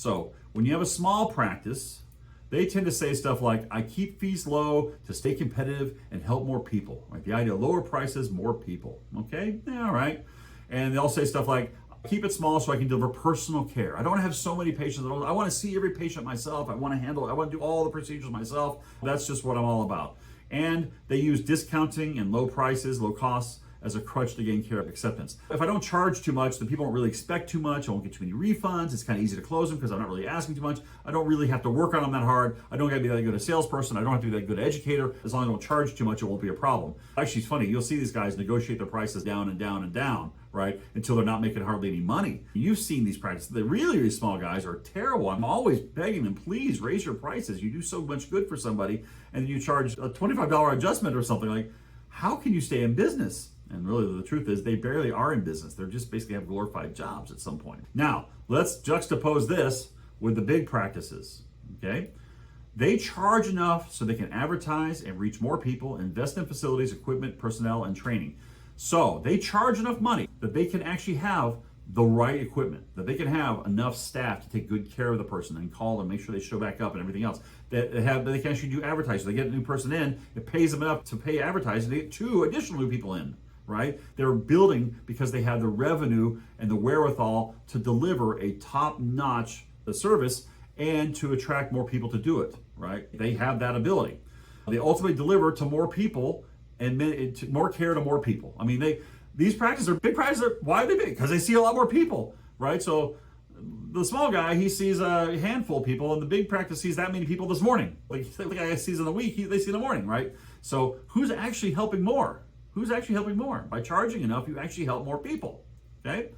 So when you have a small practice, they tend to say stuff like, I keep fees low to stay competitive and help more people. Like the idea of lower prices, more people. Okay, yeah, all right. And they'll say stuff like, keep it small so I can deliver personal care. I don't have so many patients. I want to see every patient myself. I want to do all the procedures myself. That's just what I'm all about. And they use discounting and low prices, low costs as a crutch to gain care acceptance. If I don't charge too much, then people don't really expect too much. I won't get too many refunds. It's kind of easy to close them because I'm not really asking too much. I don't really have to work on them that hard. I don't got to be that good a salesperson. I don't have to be that good educator. As long as I don't charge too much, it won't be a problem. Actually, it's funny. You'll see these guys negotiate their prices down and down and down, right? Until they're not making hardly any money. You've seen these practices. The really, really small guys are terrible. I'm always begging them, please raise your prices. You do so much good for somebody and you charge a $25 adjustment or something. Like, how can you stay in business? And really the truth is they barely are in business. They're just basically have glorified jobs at some point. Now, let's juxtapose this with the big practices, okay? They charge enough so they can advertise and reach more people, invest in facilities, equipment, personnel, and training. So they charge enough money that they can actually have the right equipment, that they can have enough staff to take good care of the person and call them, make sure they show back up and everything else. That they can actually do advertising. They get a new person in, it pays them enough to pay advertising, they get 2 additional new people in. Right? They're building because they have the revenue and the wherewithal to deliver a top-notch service and to attract more people to do it, right? They have that ability. They ultimately deliver to more people and more care to more people. I mean, these practices are big practices. Why are they big? Because they see a lot more people, right? So the small guy, he sees a handful of people, and the big practice sees that many people this morning. Like the guy sees in the week, they see in the morning, right? So who's actually helping more? Who's actually helping more? By charging enough, you actually help more people, okay?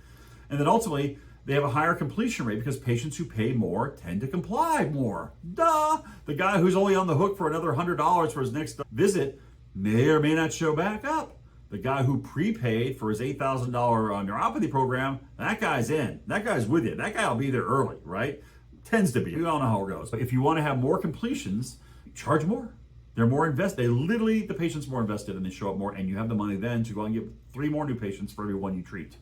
And then ultimately, they have a higher completion rate because patients who pay more tend to comply more. Duh! The guy who's only on the hook for another $100 for his next visit may or may not show back up. The guy who prepaid for his $8,000 neuropathy program, that guy's in. That guy's with you. That guy will be there early, right? Tends to be. We all know how it goes. But if you want to have more completions, charge more. They're more invested. The patient's more invested and they show up more, and you have the money then to go and get 3 more new patients for every one you treat.